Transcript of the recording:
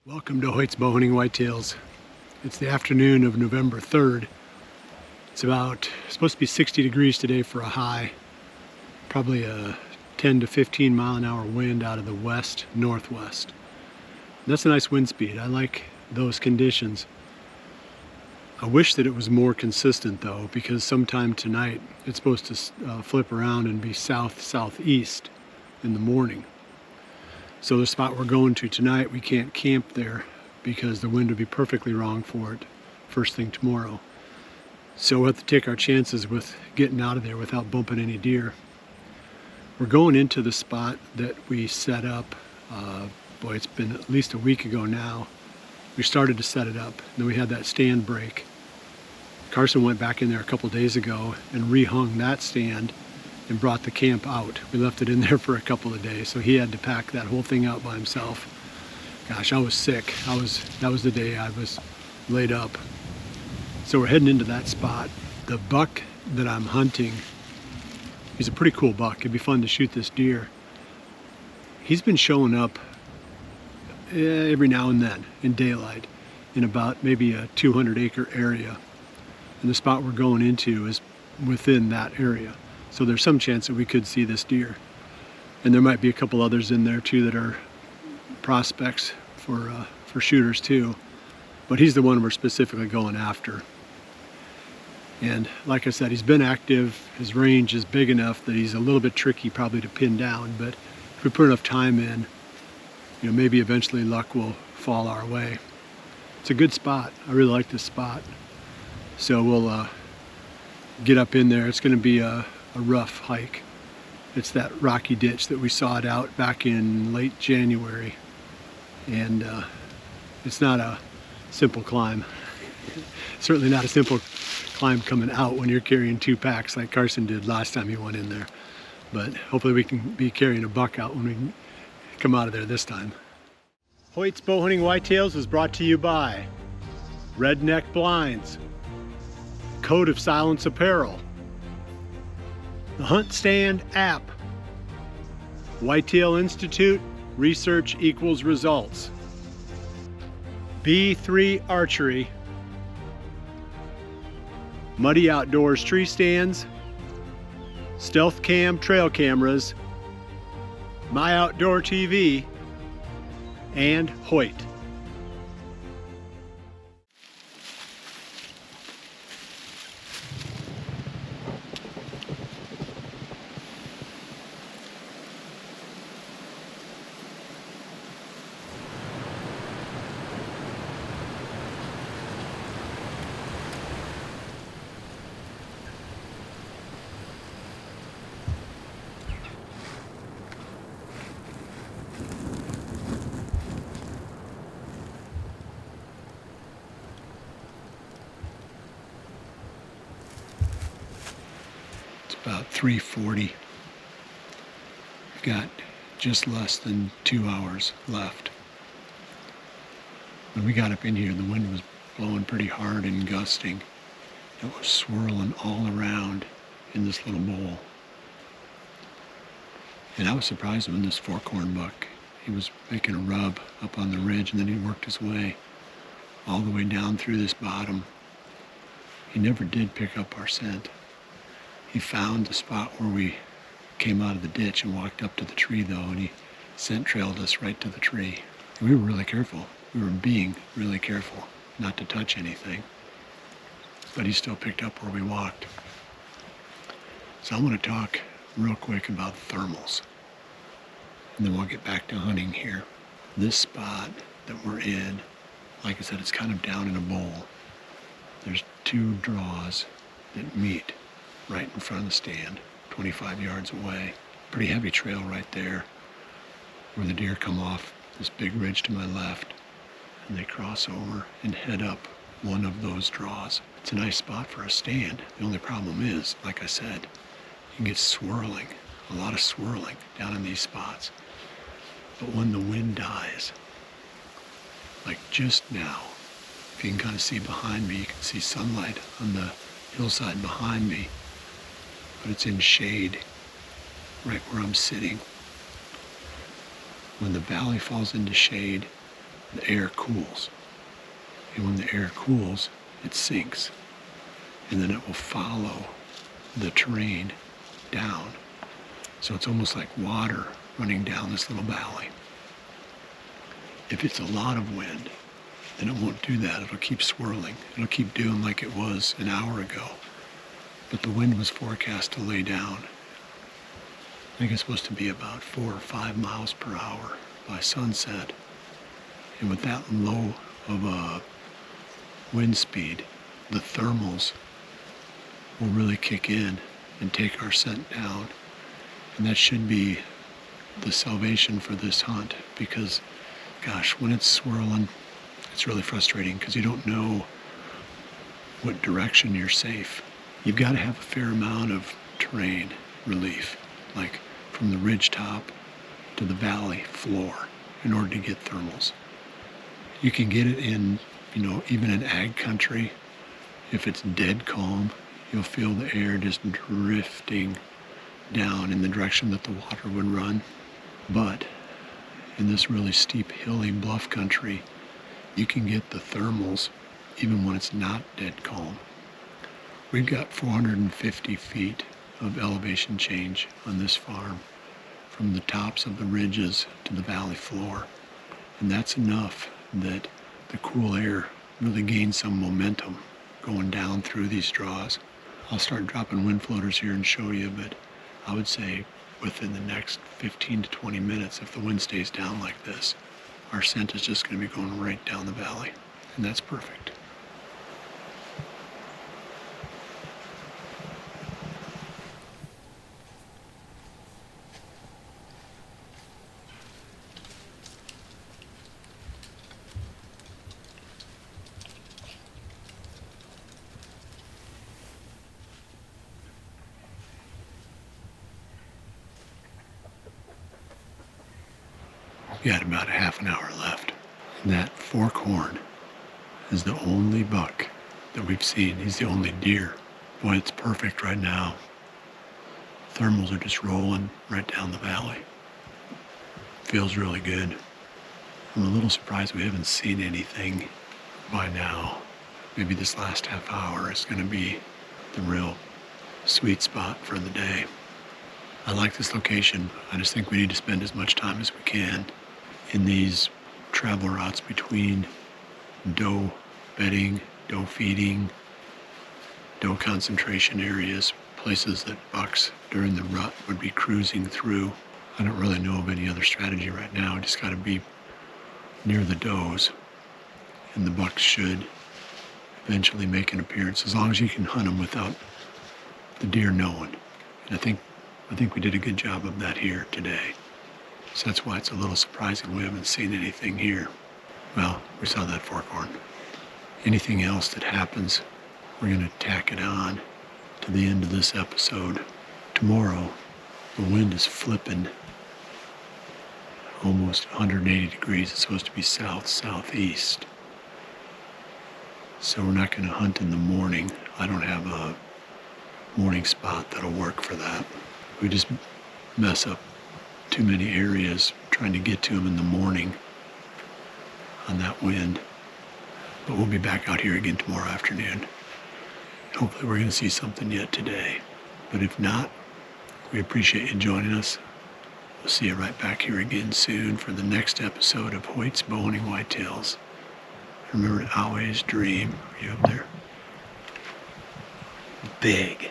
Welcome to Hoyt's Bowhunting Whitetails. It's the afternoon of November 3rd. It's supposed to be 60 degrees today for a high. Probably a 10 to 15 mile an hour wind out of the west-northwest. That's a nice wind speed. I like those conditions. I wish that it was more consistent though, because sometime tonight it's supposed to flip around and be south-southeast in the morning. So the spot we're going to tonight, we can't camp there because the wind would be perfectly wrong for it first thing tomorrow. So we'll have to take our chances with getting out of there without bumping any deer. We're going into the spot that we set up, boy, it's been at least a week ago now. We started to set it up, and then we had that stand break. Carsen went back in there a couple days ago and rehung that stand and brought the camp out. We left it in there for a couple of days, so he had to pack that whole thing out by himself. Gosh, I was sick. That was the day I was laid up. So we're heading into that spot. The buck that I'm hunting, he's a pretty cool buck. It'd be fun to shoot this deer. He's been showing up every now and then in daylight in about maybe a 200-acre area. And the spot we're going into is within that area. So there's some chance that we could see this deer. And there might be a couple others in there too that are prospects for shooters too. But he's the one we're specifically going after. And like I said, he's been active. His range is big enough that he's a little bit tricky probably to pin down. But if we put enough time in, you know, maybe eventually luck will fall our way. It's a good spot. I really like this spot. So we'll get up in there. It's going to be a rough hike. It's that rocky ditch that we sawed out back in late January, and it's not a simple climb. Certainly not a simple climb coming out when you're carrying 2 packs like Carsen did last time he went in there, but hopefully we can be carrying a buck out when we come out of there this time. Hoyt's Bowhunting Whitetails is brought to you by Redneck Blinds, Code of Silence Apparel, the Hunt Stand app, Whitetail Institute, research equals results, B3 Archery, Muddy Outdoors tree stands, Stealth Cam trail cameras, My Outdoor TV, and Hoyt. About 3:40. We've got just less than 2 hours left. When we got up in here, the wind was blowing pretty hard and gusting. It was swirling all around in this little bowl. And I was surprised when this forkhorn buck, he was making a rub up on the ridge, and then he worked his way all the way down through this bottom. He never did pick up our scent. He found the spot where we came out of the ditch and walked up to the tree though, and he scent trailed us right to the tree. And we were really careful. We were being really careful not to touch anything. But he still picked up where we walked. So I want to talk real quick about thermals. And then we'll get back to hunting here. This spot that we're in, like I said, it's kind of down in a bowl. There's 2 draws that meet right in front of the stand, 25 yards away. Pretty heavy trail right there where the deer come off this big ridge to my left, and they cross over and head up one of those draws. It's a nice spot for a stand. The only problem is, like I said, you can get swirling, a lot of swirling down in these spots. But when the wind dies, like just now, if you can kind of see behind me, you can see sunlight on the hillside behind me, but it's in shade right where I'm sitting. When the valley falls into shade, the air cools. And when the air cools, it sinks. And then it will follow the terrain down. So it's almost like water running down this little valley. If it's a lot of wind, then it won't do that. It'll keep swirling. It'll keep doing like it was an hour ago. But the wind was forecast to lay down. I think it's supposed to be about 4 or 5 miles per hour by sunset. And with that low of a wind speed, the thermals will really kick in and take our scent down. And that should be the salvation for this hunt, because gosh, when it's swirling, it's really frustrating because you don't know what direction you're safe. You've got to have a fair amount of terrain relief, like from the ridge top to the valley floor, in order to get thermals. You can get it in, even in ag country. If it's dead calm, you'll feel the air just drifting down in the direction that the water would run. But in this really steep, hilly bluff country, you can get the thermals even when it's not dead calm. We've got 450 feet of elevation change on this farm, from the tops of the ridges to the valley floor. And that's enough that the cool air really gains some momentum going down through these draws. I'll start dropping wind floaters here and show you, but I would say within the next 15 to 20 minutes, if the wind stays down like this, our scent is just going to be going right down the valley, and that's perfect. We got about a half an hour left. And that forkhorn is the only buck that we've seen. He's the only deer. Boy, it's perfect right now. Thermals are just rolling right down the valley. Feels really good. I'm a little surprised we haven't seen anything by now. Maybe this last half hour is going to be the real sweet spot for the day. I like this location. I just think we need to spend as much time as we can in these travel routes between doe bedding, doe feeding, doe concentration areas, places that bucks during the rut would be cruising through. I don't really know of any other strategy right now. Just got to be near the does, and the bucks should eventually make an appearance, as long as you can hunt them without the deer knowing. And I think we did a good job of that here today. So that's why it's a little surprising we haven't seen anything here. Well, we saw that forkhorn. Anything else that happens, we're going to tack it on to the end of this episode. Tomorrow, the wind is flipping almost 180 degrees. It's supposed to be south-southeast. So we're not going to hunt in the morning. I don't have a morning spot that'll work for that. We just mess up too many areas trying to get to them in the morning on that wind. But we'll be back out here again tomorrow afternoon. Hopefully we're going to see something yet today. But if not, we appreciate you joining us. We'll see you right back here again soon for the next episode of Hoyt's Bowhunting Whitetails. Remember to always dream. Are you up there? Big.